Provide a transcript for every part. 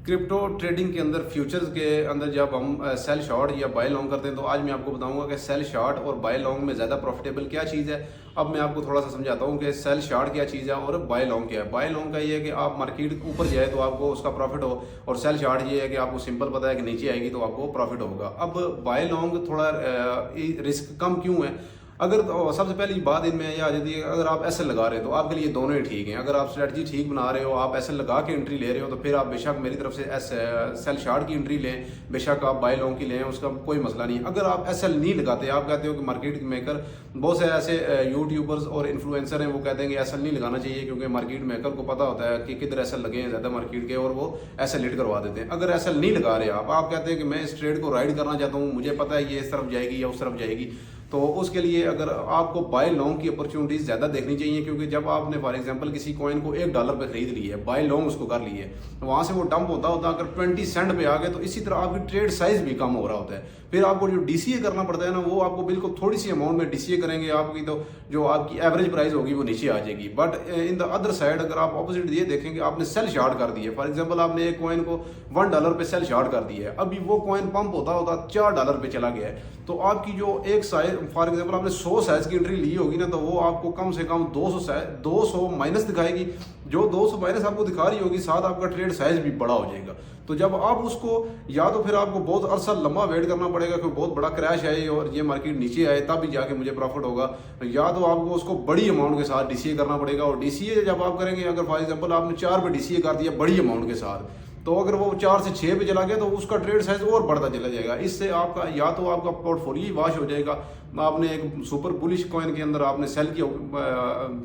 Crypto trading के अंदर futures के अंदर जब हम सेल शॉर्ट या बाय लॉन्ग करते हैं तो आज मैं आपको बताऊंगा कि सेल शॉर्ट और बाय लॉन्ग में ज़्यादा प्रॉफिटेबल क्या चीज़ है। अब मैं आपको थोड़ा सा समझाता हूँ कि सेल शॉर्ट क्या चीज़ है और बाय लॉन्ग क्या है। बाय लॉन्ग का ये है कि आप मार्केट ऊपर जाए तो आपको उसका प्रॉफिट हो, और सेल शॉर्ट ये है कि आपको सिंपल पता है कि नीचे आएगी तो आपको प्रॉफिट होगा। अब बाय लॉन्ग थोड़ा रिस्क कम क्यों है? अगर तो सबसे पहली बात इनमें यह आ जाती है, अगर आप एसएल लगा रहे हो तो आपके लिए दोनों ही ठीक हैं। अगर आप स्ट्रेटजी ठीक बना रहे हो, आप एसएल लगा के एंट्री ले रहे हो, तो फिर आप बेशक मेरी तरफ से सेल शॉर्ट की एंट्री लें, बेशक आप बाय लॉन्ग की लें, उसका कोई मसला नहीं। अगर आप एसएल नहीं लगाते, आप कहते हो कि मार्केट मेकर, बहुत से ऐसे यूट्यूबर्स और इन्फ्लुएंसर हैं वो कहते हैं कि एसएल नहीं लगाना चाहिए क्योंकि मार्केट मेकर को पता होता है कि किधर एसएल लगे हैं ज़्यादा मार्केट के, और वो एसएल हिट करवा देते हैं। अगर एसएल नहीं लगा रहे आप कहते हैं कि मैं इस ट्रेड को राइड करना चाहता हूँ, मुझे पता है ये इस तरफ जाएगी या उस तरफ जाएगी, तो उसके लिए अगर आपको बाय लॉन्ग की अपॉर्चुनिटीज ज़्यादा देखनी चाहिए। क्योंकि जब आपने फॉर एग्जांपल किसी कॉइन को $1 पे खरीद ली है, बाय लॉन्ग उसको कर ली है, वहाँ से वो डंप होता अगर 20 सेंट पे आ गए तो इसी तरह आपकी ट्रेड साइज भी कम हो रहा होता है। फिर आपको जो डीसीए करना पड़ता है ना, वो आपको बिल्कुल थोड़ी सी अमाउंट में डीसीए करेंगे, आपकी तो जो आपकी एवरेज प्राइस होगी वो नीचे आ जाएगी। But in the other side अगर आप ऑपोजिट ये देखेंगे, आपने सेल शॉर्ट कर दी है, फॉर एग्जाम्पल आपने एक कॉइन को $1 पे सेल शॉर्ट कर दी है, अभी वो कॉइन पंप होता $4 पे चला गया है, तो आपकी जो एक साइज फॉर एग्जाम्पल आपने 100 साइज की एंट्री ली होगी ना, तो वो आपको कम से कम 200 माइनस दिखाएगी। जो 200 माइनस आपको दिखा रही होगी, साथ आपका ट्रेड साइज भी बड़ा हो जाएगा। तो जब आप उसको, या तो फिर आपको बहुत अरसा लंबा वेट करना पड़ेगा कि बहुत बड़ा क्रैश आए और ये मार्केट नीचे आए तब भी जाके मुझे प्रॉफिट होगा, या तो आपको उसको बड़ी अमाउंट के साथ डीसीए करना पड़ेगा। और डीसीए जब आप करेंगे, अगर फॉर एग्जाम्पल आपने 4 पे डीसीए कर दिया बड़ी अमाउंट के साथ, तो अगर वो 4 से 6 पे चला गया तो उसका ट्रेड साइज और बढ़ता चला जाएगा। इससे आपका या तो आपका पोर्टफोलियो ही वाश हो जाएगा, आपने एक सुपर बुलिश कॉइन के अंदर आपने सेल की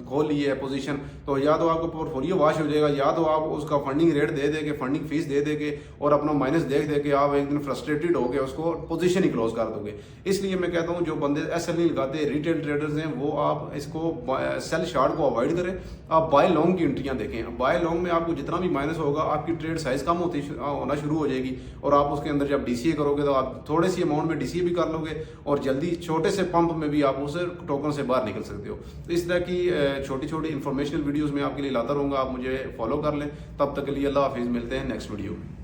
खोल ली है पोजीशन, तो या तो आपका पोर्टफोलियो वाश हो जाएगा, या तो आप उसका फंडिंग रेट दे देके, फंडिंग फीस दे देके और अपना माइनस देख दे के आप एक दिन फ्रस्ट्रेटेड हो गए उसको पोजीशन ही क्लोज कर दोगे। इसलिए मैं कहता हूँ जो बंदे एसएल नहीं लगाते, रिटेल ट्रेडर्स हैं, वो आप इसको सेल शॉर्ट को अवॉइड करें, आप बाय लॉन्ग की एंट्रियाँ देखें। बाय लॉन्ग में आपको जितना भी माइनस होगा, आपकी ट्रेड साइज कम होना शुरू हो जाएगी, और आप उसके अंदर जब डीसीए करोगे तो आप थोड़े सी अमाउंट में डीसीए भी कर लोगे, और जल्दी छोटे से पंप में भी आप उस टोकन से बाहर निकल सकते हो। तो इस तरह की छोटी छोटी इन्फॉर्मेशनल वीडियोस में आपके लिए लाता रहूँगा, आप मुझे फॉलो कर लें। तब तक के लिए अल्लाह हाफिज़, मिलते हैं नेक्स्ट वीडियो में।